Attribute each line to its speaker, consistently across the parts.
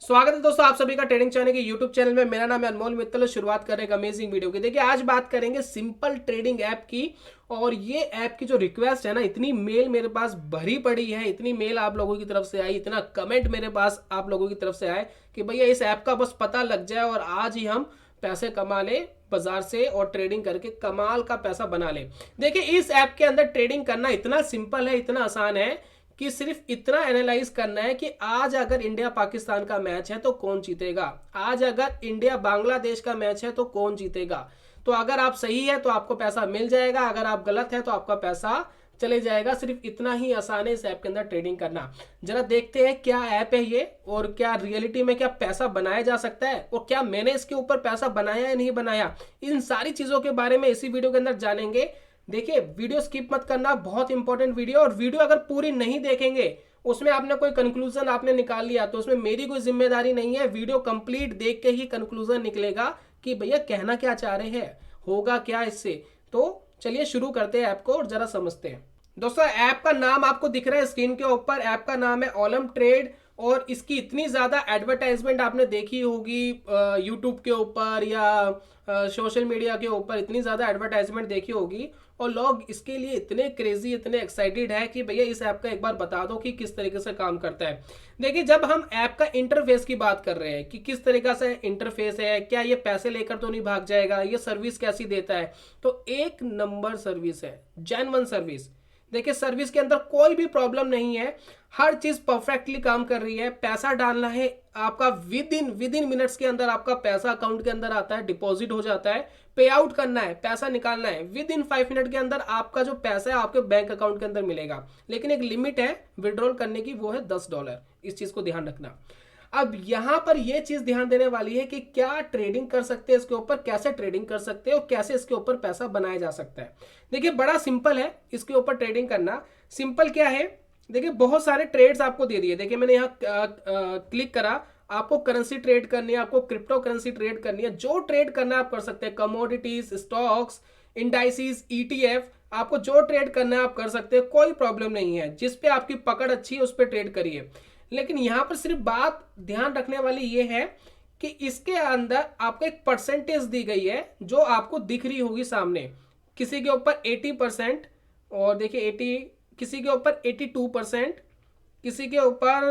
Speaker 1: स्वागत है दोस्तों आप सभी का ट्रेडिंग चैनल के यूट्यूब चैनल में। मेरा नाम है अनमोल मित्तल। शुरुआत कर रहे हैं एक अमेजिंग वीडियो की। देखिए आज बात करेंगे सिंपल ट्रेडिंग ऐप की। और ये ऐप की जो रिक्वेस्ट है ना, इतनी मेल मेरे पास भरी पड़ी है, इतनी मेल आप लोगों की तरफ से आई, इतना कमेंट मेरे पास आप लोगों की तरफ से आए कि भैया इस ऐप का बस पता लग जाए और आज ही हम पैसे कमा ले बाजार से और ट्रेडिंग करके कमाल का पैसा बना ले। देखिए इस ऐप के अंदर ट्रेडिंग करना इतना सिंपल है, इतना आसान है कि सिर्फ इतना एनालाइज करना है कि आज अगर इंडिया पाकिस्तान का मैच है तो कौन जीतेगा, आज अगर इंडिया बांग्लादेश का मैच है तो कौन जीतेगा। तो अगर आप सही है तो आपको पैसा मिल जाएगा, अगर आप गलत है तो आपका पैसा चले जाएगा। सिर्फ इतना ही आसान है इस ऐप के अंदर ट्रेडिंग करना। जरा देखते हैं क्या ऐप है ये और क्या रियलिटी में क्या पैसा बनाया जा सकता है और क्या मैंने इसके ऊपर पैसा बनाया या नहीं बनाया। इन सारी चीजों के बारे में इसी वीडियो के अंदर जानेंगे। देखिए वीडियो स्किप मत करना, बहुत इंपॉर्टेंट वीडियो। और वीडियो अगर पूरी नहीं देखेंगे, उसमें आपने कोई कंक्लूजन आपने निकाल लिया तो उसमें मेरी कोई जिम्मेदारी नहीं है। वीडियो कंप्लीट देख के ही कंक्लूजन निकलेगा कि भैया कहना क्या चाह रहे हैं, होगा क्या इससे। तो चलिए शुरू करते हैं ऐप को और जरा समझते हैं। दोस्तों ऐप का नाम आपको दिख रहा है स्क्रीन के ऊपर। ऐप का नाम है ओलम ट्रेड और इसकी इतनी ज्यादा एडवर्टाइजमेंट आपने देखी होगी यूट्यूब के ऊपर या सोशल मीडिया के ऊपर, इतनी ज्यादा एडवर्टाइजमेंट देखी होगी और लोग इसके लिए इतने क्रेजी, इतने एक्साइटेड है कि भैया इस ऐप का एक बार बता दो कि किस तरीके से काम करता है। देखिए जब हम ऐप का इंटरफेस की बात कर रहे हैं कि किस तरीके से इंटरफेस है, क्या ये पैसे लेकर तो नहीं भाग जाएगा, ये सर्विस कैसी देता है, तो एक नंबर सर्विस है, जेन्युइन सर्विस। देखिए सर्विस के अंदर कोई भी प्रॉब्लम नहीं है, हर चीज परफेक्टली काम कर रही है। पैसा डालना है आपका विद इन मिनट्स के अंदर आपका पैसा अकाउंट के अंदर आता है, डिपॉजिट हो जाता है। पे आउट करना है, पैसा निकालना है, विद इन 5 मिनट के अंदर आपका जो पैसा है आपके बैंक अकाउंट के अंदर मिलेगा। लेकिन एक लिमिट है विड्रॉल करने की, वो है $10। इस चीज को ध्यान रखना। अब यहां पर यह चीज ध्यान देने वाली है कि क्या ट्रेडिंग कर सकते हैं इसके ऊपर, कैसे ट्रेडिंग कर सकते हैं और कैसे इसके ऊपर पैसा बनाया जा सकता है। देखिए बड़ा सिंपल है इसके ऊपर ट्रेडिंग करना। सिंपल क्या है, देखिए बहुत सारे ट्रेड्स आपको दे दिए। देखिए मैंने यहाँ क्लिक करा, आपको करेंसी ट्रेड करनी है, आपको क्रिप्टो करेंसी ट्रेड करनी है, जो ट्रेड करना है आप कर सकते हैं। कमोडिटीज, स्टॉक्स, इंडाइसिस, ईटीएफ, आपको जो ट्रेड करना है आप कर सकते हैं, कोई प्रॉब्लम नहीं है। जिस पे आपकी पकड़ अच्छी है उस पर ट्रेड करिए। लेकिन यहां पर सिर्फ बात ध्यान रखने वाली ये है कि इसके अंदर आपको एक परसेंटेज दी गई है जो आपको दिख रही होगी सामने। किसी के ऊपर 80% और देखिए 80, किसी के ऊपर 82%, किसी के ऊपर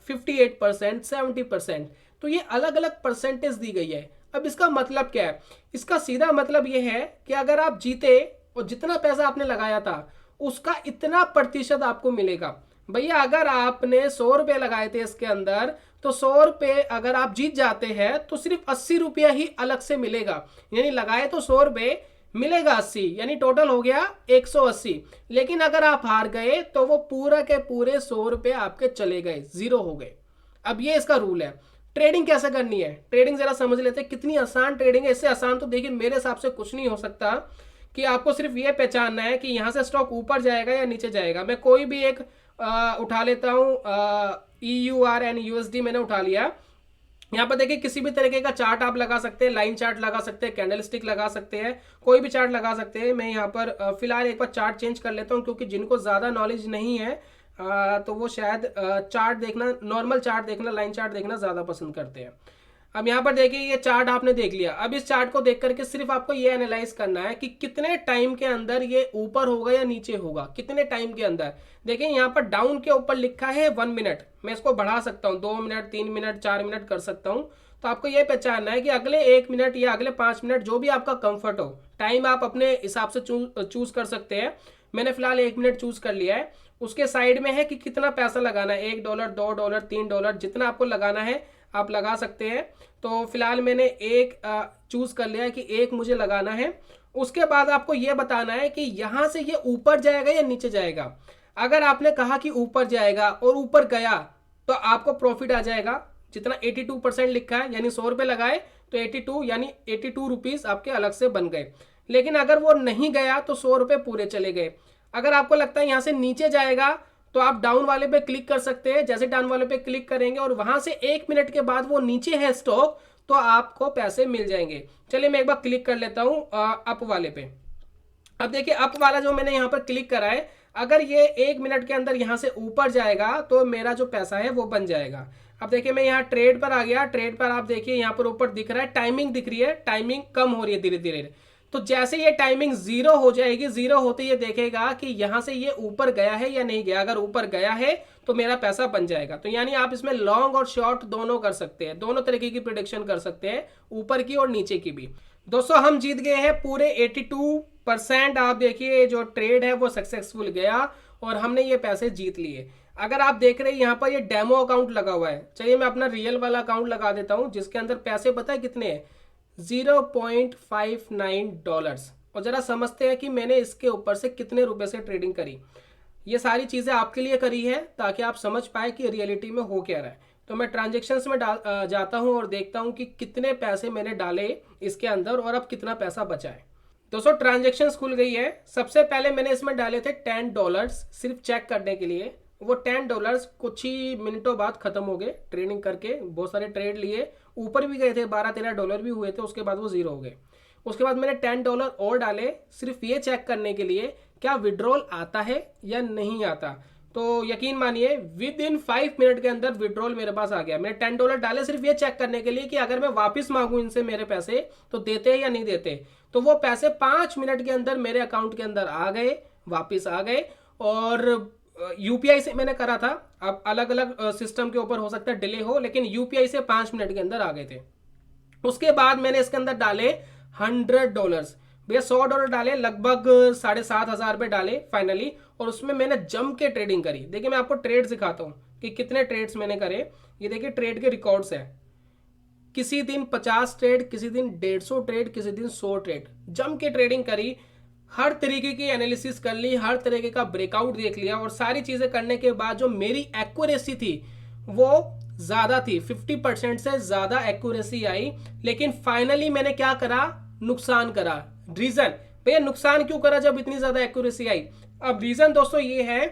Speaker 1: 58%, 70%। तो ये अलग अलग परसेंटेज दी गई है। अब इसका मतलब क्या है, इसका सीधा मतलब ये है कि अगर आप जीते और जितना पैसा आपने लगाया था उसका इतना प्रतिशत आपको मिलेगा। भैया अगर आपने 100 रुपये लगाए थे इसके अंदर, तो 100 रुपये अगर आप जीत जाते हैं तो सिर्फ 80 रुपया ही अलग से मिलेगा। यानी लगाए तो 100 रुपये, मिलेगा 80, यानी टोटल हो गया 180। लेकिन अगर आप हार गए तो वो पूरा के पूरे 100 रुपये आपके चले गए, जीरो हो गए। अब ये इसका रूल है। ट्रेडिंग कैसे करनी है, ट्रेडिंग जरा समझ लेते हैं। कितनी आसान ट्रेडिंग है, इससे आसान तो देखिए मेरे हिसाब से कुछ नहीं हो सकता। कि आपको सिर्फ ये पहचानना है कि यहां से स्टॉक ऊपर जाएगा या नीचे जाएगा। मैं कोई भी एक उठा लेता हूं, EUR and USD मैंने उठा लिया। यहाँ पर देखिए किसी भी तरीके का चार्ट आप लगा सकते हैं, लाइन चार्ट लगा सकते हैं, कैंडल स्टिक लगा सकते हैं, कोई भी चार्ट लगा सकते हैं। मैं यहाँ पर फिलहाल एक बार चार्ट चेंज कर लेता हूँ क्योंकि जिनको ज़्यादा नॉलेज नहीं है तो वो शायद चार्ट देखना, नॉर्मल चार्ट देखना, लाइन चार्ट देखना ज़्यादा पसंद करते हैं। अब यहाँ पर देखिए ये चार्ट आपने देख लिया। अब इस चार्ट को देख करके सिर्फ आपको ये एनालाइज करना है कि कितने टाइम के अंदर ये ऊपर होगा या नीचे होगा, कितने टाइम के अंदर। देखिए यहाँ पर डाउन के ऊपर लिखा है 1 मिनट, मैं इसको बढ़ा सकता हूँ 2 मिनट, 3 मिनट, 4 मिनट कर सकता हूँ। तो आपको ये पहचानना है कि अगले 1 मिनट या अगले 5 मिनट जो भी आपका कंफर्ट हो, टाइम आप अपने हिसाब से चूज कर सकते हैं। मैंने फिलहाल 1 मिनट चूज कर लिया है। उसके साइड में है कि कितना पैसा लगाना है, $1, $2, $3, जितना आपको लगाना है आप लगा सकते हैं। तो फिलहाल मैंने एक चूज कर लिया है कि एक मुझे लगाना है। उसके बाद आपको यह बताना है कि यहां से ये ऊपर जाएगा या नीचे जाएगा। अगर आपने कहा कि ऊपर जाएगा और ऊपर गया तो आपको प्रॉफिट आ जाएगा। जितना 82% लिखा है, यानी 100 रुपये लगाए तो 82 यानी 82 रुपीज आपके अलग से बन गए। लेकिन अगर वो नहीं गया तो 100 रुपये पूरे चले गए। अगर आपको लगता है यहां से नीचे जाएगा तो आप डाउन वाले पे क्लिक कर सकते हैं। जैसे डाउन वाले पे क्लिक करेंगे और वहां से 1 मिनट के बाद वो नीचे है स्टॉक, तो आपको पैसे मिल जाएंगे। चलिए मैं एक बार क्लिक कर लेता हूं अप वाले पे। अब देखिए अप वाला जो मैंने यहाँ पर क्लिक करा है, अगर ये 1 मिनट के अंदर यहाँ से ऊपर जाएगा तो मेरा जो पैसा है वो बन जाएगा। अब देखिए मैं यहाँ ट्रेड पर आ गया, ट्रेड पर आप देखिए यहाँ पर ऊपर दिख रहा है टाइमिंग दिख रही है, टाइमिंग कम हो रही है धीरे धीरे। तो जैसे ये टाइमिंग जीरो हो जाएगी, जीरो होते ये देखेगा कि यहाँ से ये ऊपर गया है या नहीं गया। अगर ऊपर गया है तो मेरा पैसा बन जाएगा। तो यानी आप इसमें लॉन्ग और शॉर्ट दोनों कर सकते हैं, दोनों तरीके की प्रिडिक्शन कर सकते हैं, ऊपर की और नीचे की भी। दोस्तों हम जीत गए हैं पूरे 82%। आप देखिए जो ट्रेड है वो सक्सेसफुल गया और हमने ये पैसे जीत लिए। अगर आप देख रहे हैं यहाँ पर ये डेमो अकाउंट लगा हुआ है, चलिए मैं अपना रियल वाला अकाउंट लगा देता हूँ जिसके अंदर पैसे पता है कितने हैं, $0.59। और जरा समझते हैं कि मैंने इसके ऊपर से कितने रुपए से ट्रेडिंग करी। ये सारी चीज़ें आपके लिए करी है ताकि आप समझ पाए कि रियलिटी में हो क्या रहा है। तो मैं ट्रांजेक्शन्स में जाता हूँ और देखता हूँ कि कितने पैसे मैंने डाले इसके अंदर और अब कितना पैसा बचा है। दोस्तों ट्रांजेक्शन्स खुल गई है। सबसे पहले मैंने इसमें डाले थे $10 सिर्फ चेक करने के लिए। वो $10 कुछ ही मिनटों बाद खत्म हो गए ट्रेडिंग करके, बहुत सारे ट्रेड लिए, ऊपर भी गए थे, $12-13 भी हुए थे, उसके बाद वो जीरो हो गए। उसके बाद मैंने $10 और डाले सिर्फ ये चेक करने के लिए क्या विड्रॉल आता है या नहीं आता। तो यकीन मानिए विद इन 5 मिनट के अंदर विड्रॉल मेरे पास आ गया। मैंने $10 डाले सिर्फ ये चेक करने के लिए कि अगर मैं वापस मांगू इनसे मेरे पैसे तो देते या नहीं देते। तो वो पैसे 5 मिनट के अंदर मेरे अकाउंट के अंदर आ गए, वापिस आ गए। और यूपीआई से मैंने करा था, अब अलग अलग सिस्टम के ऊपर हो सकता है डिले हो, लेकिन यूपीआई से 5 मिनट के अंदर आ गए थे। उसके बाद मैंने इसके अंदर डाले $100 भैया, $100 डाले, लगभग 7,500 रुपये डाले फाइनली। और उसमें मैंने जम के ट्रेडिंग करी। देखिए मैं आपको ट्रेड दिखाता हूँ कि कितने ट्रेड्स मैंने करे। ये देखिए ट्रेड के रिकॉर्ड्स है, किसी दिन 50 ट्रेड, किसी दिन 150 ट्रेड, किसी दिन 100 ट्रेड, जम के ट्रेडिंग करी। हर तरीके की एनालिसिस कर ली, हर तरीके का ब्रेकआउट देख लिया और सारी चीजें करने के बाद जो मेरी एक्यूरेसी थी वो ज्यादा थी, 50% से ज्यादा एक्यूरेसी आई। लेकिन फाइनली मैंने क्या करा, नुकसान करा। रीजन भैया नुकसान क्यों करा जब इतनी ज्यादा एक्यूरेसी आई? अब रीजन दोस्तों ये है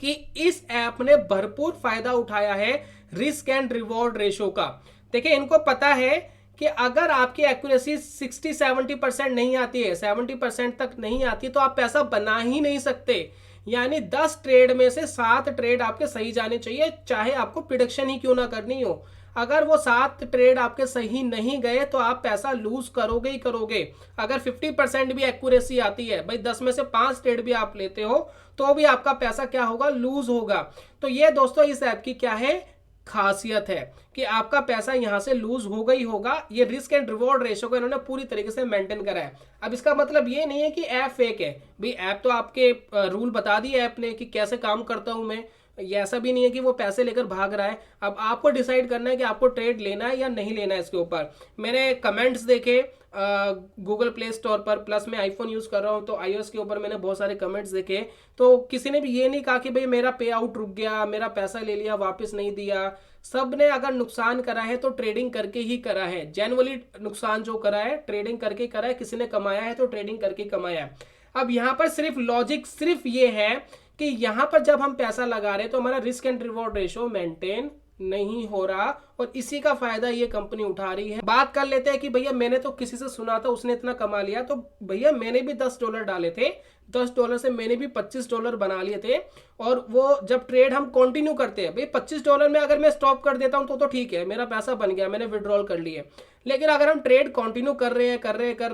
Speaker 1: कि इस ऐप ने भरपूर फायदा उठाया है रिस्क एंड रिवॉर्ड रेशो का। देखिए इनको पता है कि अगर आपकी एक्यूरेसी 60-70% नहीं आती है, 70% तक नहीं आती, तो आप पैसा बना ही नहीं सकते। यानी 10 ट्रेड में से 7 ट्रेड आपके सही जाने चाहिए, चाहे आपको प्रिडिक्शन ही क्यों ना करनी हो। अगर वो 7 ट्रेड आपके सही नहीं गए तो आप पैसा लूज करोगे ही करोगे। अगर 50% भी एक्यूरेसी आती है भाई, 10 में से 5 ट्रेड भी आप लेते हो तो भी आपका पैसा क्या होगा, लूज होगा। तो ये दोस्तों इस ऐप की क्या है, खासियत है कि आपका पैसा यहां से लूज होगा ही होगा। ये रिस्क एंड रिवॉर्ड रेशो को इन्होंने पूरी तरीके से मेंटेन करा है। अब इसका मतलब ये नहीं है कि ऐप फेक है भाई, ऐप तो आपके रूल बता दिए ऐप ने कि कैसे काम करता हूं मैं। ये ऐसा भी नहीं है कि वो पैसे लेकर भाग रहा है। अब आपको डिसाइड करना है कि आपको ट्रेड लेना है या नहीं लेना है। इसके ऊपर मैंने कमेंट्स देखे गूगल प्ले स्टोर पर, प्लस मैं आईफोन यूज कर रहा हूं तो iOS के ऊपर मैंने बहुत सारे कमेंट्स देखे। तो किसी ने भी ये नहीं कहा कि भाई मेरा पे आउट रुक गया, मेरा पैसा ले लिया, वापस नहीं दिया। सब ने अगर नुकसान करा है तो ट्रेडिंग करके ही करा है। जेन्युइनली नुकसान जो करा है ट्रेडिंग करके करा है। किसी ने कमाया है तो ट्रेडिंग करके कमाया है। अब यहाँ पर सिर्फ लॉजिक सिर्फ ये है कि यहाँ पर जब हम पैसा लगा रहे हैं तो हमारा risk and reward ratio maintain नहीं हो रहा और इसी का फायदा ये कंपनी उठा रही है। बात कर लेते हैं कि भैया मैंने तो किसी से सुना था उसने इतना कमा लिया, तो भैया मैंने भी $10 डाले थे, $10 से मैंने भी $25 बना लिए थे। और वो जब ट्रेड हम कंटिन्यू करते हैं भाई, $25 में अगर मैं स्टॉप कर देता हूं तो ठीक है, मेरा पैसा बन गया, मैंने विड्रॉल कर लिए। लेकिन अगर हम ट्रेड कंटिन्यू कर रहे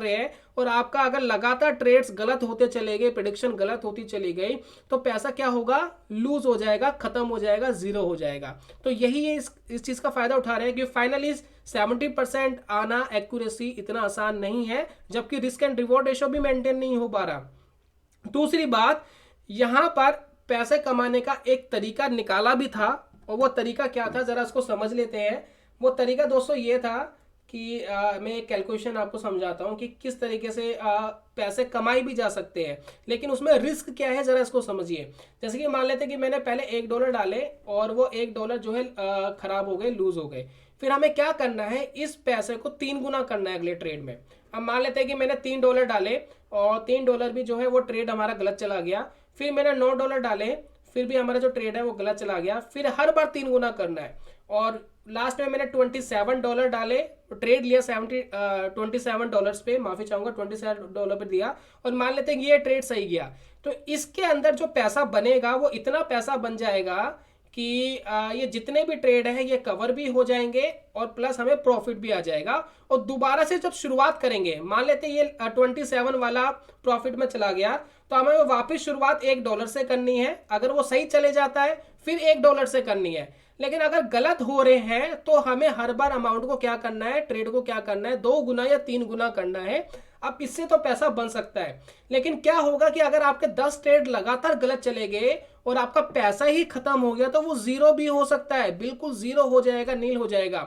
Speaker 1: हैं और आपका अगर लगातार ट्रेड्स गलत होते चले गए, प्रेडिक्शन गलत होती चली गई, तो पैसा क्या होगा, लूज हो जाएगा, खत्म हो जाएगा, जीरो हो जाएगा। तो यही है इस चीज का फायदा उठा रहे हैं कि फाइनली 70% आना एक्यूरेसी इतना आसान नहीं है, जबकि रिस्क एंड रिवॉर्ड रेशो भी मेंटेन नहीं हो पा रहा। दूसरी बात, यहां पर पैसे कमाने का एक तरीका निकाला भी था और वो तरीका क्या था जरा इसको समझ लेते हैं। वो तरीका दोस्तों ये था कि मैं एक कैलकुलेशन आपको समझाता हूं कि किस तरीके से पैसे कमाई भी जा सकते हैं, लेकिन उसमें रिस्क क्या है जरा इसको समझिए। जैसे कि मान लेते हैं कि मैंने पहले $1 डाले और वो $1 जो है खराब हो गए, लूज हो गए। फिर हमें क्या करना है, इस पैसे को 3 गुना करना है अगले ट्रेड में। अब मान लेते हैं कि मैंने $3 डाले और $3 भी जो है वो ट्रेड हमारा गलत चला गया। फिर मैंने $9 डाले, फिर भी हमारा जो ट्रेड है वो गलत चला गया। फिर हर बार 3 गुना करना है और लास्ट में मैंने $27 डाले, ट्रेड लिया $27 पे, माफी चाहूंगा, $27 पे दिया और मान लेते हैं कि ये ट्रेड सही गया। तो इसके अंदर जो पैसा बनेगा वो इतना पैसा बन जाएगा कि ये जितने भी ट्रेड है ये कवर भी हो जाएंगे और प्लस हमें प्रॉफिट भी आ जाएगा। और दोबारा से जब शुरुआत करेंगे, मान लेते हैं ये 27 वाला प्रॉफिट में चला गया, तो हमें वापस शुरुआत $1 से करनी है। अगर वो सही चले जाता है फिर $1 से करनी है। लेकिन अगर गलत हो रहे हैं तो हमें हर बार अमाउंट को क्या करना है, ट्रेड को क्या करना है, 2 गुना या 3 गुना करना है। अब इससे तो पैसा बन सकता है, लेकिन क्या होगा कि अगर आपके 10 ट्रेड लगातार गलत चले गए और आपका पैसा ही खत्म हो गया तो वो जीरो भी हो सकता है, बिल्कुल जीरो हो जाएगा, नील हो जाएगा।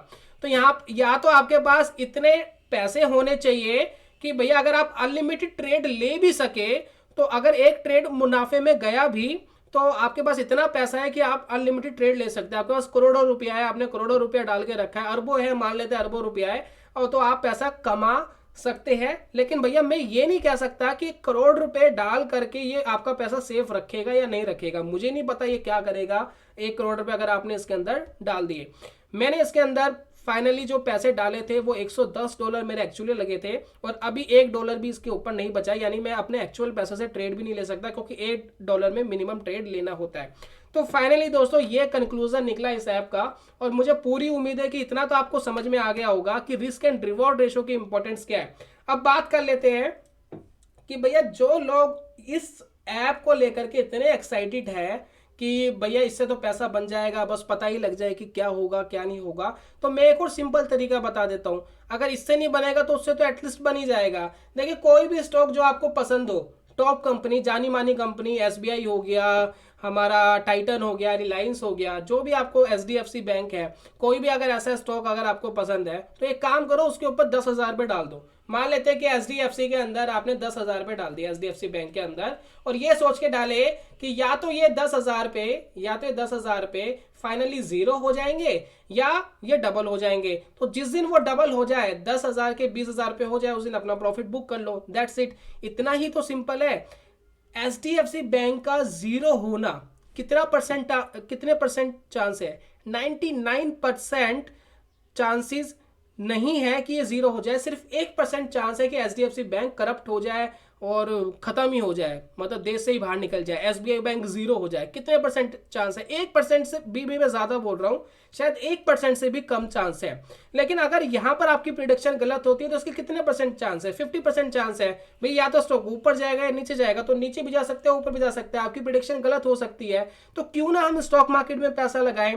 Speaker 1: तो यहाँ या तो आपके पास इतने पैसे होने चाहिए कि भैया अगर आप अनलिमिटेड ट्रेड ले भी सके, तो अगर एक ट्रेड मुनाफे में गया भी तो आपके पास इतना पैसा है कि आप अनलिमिटेड ट्रेड ले सकते हैं। आपके पास करोड़ों रुपया है, आपने करोड़ों रुपया डाल के रखा है, अरबों है, मान लेते हैं अरबों रुपया है, और तो आप पैसा कमा सकते हैं। लेकिन भैया मैं ये नहीं कह सकता कि करोड़ रुपए डाल करके ये आपका पैसा सेफ रखेगा या नहीं रखेगा। मुझे नहीं पता ये क्या करेगा 1 करोड़ रुपए अगर आपने इसके अंदर डाल दिए। मैंने इसके अंदर फाइनली जो पैसे डाले थे वो $110 मेरे एक्चुअली लगे थे, और अभी $1 भी इसके ऊपर नहीं बचा, यानी मैं अपने एक्चुअल पैसे से ट्रेड भी नहीं ले सकता क्योंकि $1 में मिनिमम ट्रेड लेना होता है। तो फाइनली दोस्तों ये कंक्लूजन निकला इस ऐप का, और मुझे पूरी उम्मीद है कि इतना तो आपको समझ में आ गया होगा कि रिस्क एंड रिवॉर्ड रेशो की इंपॉर्टेंस क्या है। अब बात कर लेते हैं कि भैया जो लोग इस ऐप को लेकर के इतने एक्साइटेड है कि भैया इससे तो पैसा बन जाएगा, बस पता ही लग जाए कि क्या होगा क्या नहीं होगा, तो मैं एक और सिंपल तरीका बता देता हूं। अगर इससे नहीं बनेगा तो उससे तो एटलीस्ट बन ही जाएगा। देखिए कोई भी स्टॉक जो आपको पसंद हो, टॉप कंपनी, जानी मानी कंपनी, SBI हो गया, हमारा टाइटन हो गया, रिलायंस हो गया, जो भी आपको, HDFC बैंक है, कोई भी अगर ऐसा स्टॉक अगर आपको पसंद है तो एक काम करो, उसके ऊपर 10,000 रुपये डाल दो। मान लेते हैं कि HDFC के अंदर आपने 10,000 रुपये डाल दिया, HDFC बैंक के अंदर, और ये सोच के डाले कि या तो ये 10,000 रुपये फाइनली जीरो हो जाएंगे या ये डबल हो जाएंगे। तो जिस दिन वो डबल हो जाए, 10,000 के 20,000 रुपये हो जाए, उस दिन अपना प्रॉफिट बुक कर लो। दैट्स इट, इतना ही तो सिंपल है। HDFC बैंक का जीरो होना कितने परसेंट चांस है? 99% चांसेस नहीं है कि ये जीरो हो जाए। सिर्फ 1% चांस है कि HDFC बैंक करप्ट हो जाए और खत्म ही हो जाए, मतलब देश से ही बाहर निकल जाए, SBI बैंक जीरो हो जाए। कितने परसेंट चांस है? 1% से भी मैं ज्यादा बोल रहा हूं, शायद 1% से भी कम चांस है। लेकिन अगर यहां पर आपकी प्रिडिक्शन गलत होती है तो उसके कितने परसेंट चांस है? 50% चांस है। भाई या तो स्टॉक ऊपर जाएगा या नीचे जाएगा, तो नीचे भी जा सकते हैं, ऊपर भी जा सकते हैं, आपकी प्रिडिक्शन गलत हो सकती है। तो क्यों ना हम स्टॉक मार्केट में पैसा लगाएं।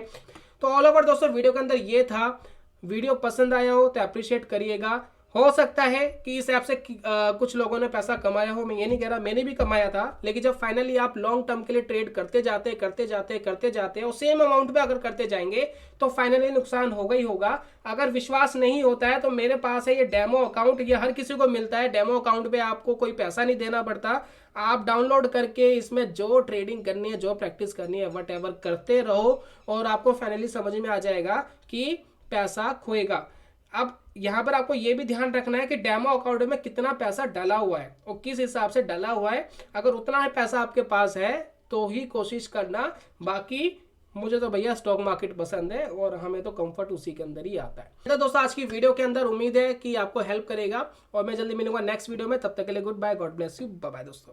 Speaker 1: तो ऑल ओवर दोस्तों वीडियो के अंदर ये था। वीडियो पसंद आया हो तो अप्रिशिएट करिएगा। हो सकता है कि इस ऐप से कुछ लोगों ने पैसा कमाया हो, मैं ये नहीं कह रहा, मैंने भी कमाया था। लेकिन जब फाइनली आप लॉन्ग टर्म के लिए ट्रेड करते जाते और सेम अमाउंट पे अगर करते जाएंगे तो फाइनली नुकसान होगा ही होगा। अगर विश्वास नहीं होता है तो मेरे पास है ये डेमो अकाउंट, ये हर किसी को मिलता है। डेमो अकाउंट पे आपको कोई पैसा नहीं देना पड़ता, आप डाउनलोड करके इसमें जो ट्रेडिंग करनी है, जो प्रैक्टिस करनी है, वट करते रहो और आपको फाइनली समझ में आ जाएगा कि पैसा खोएगा। अब यहां पर आपको यह भी ध्यान रखना है कि डेमो अकाउंट में कितना पैसा डला हुआ है और किस हिसाब से डला हुआ है। अगर उतना ही पैसा आपके पास है तो ही कोशिश करना। बाकी मुझे तो भैया स्टॉक मार्केट पसंद है और हमें तो कंफर्ट उसी के अंदर ही आता है। तो दोस्तों आज की वीडियो के अंदर उम्मीद है कि आपको हेल्प करेगा और मैं जल्दी मिलूंगा नेक्स्ट वीडियो में। तब तक के लिए goodbye, God bless you, bye bye दोस्तों।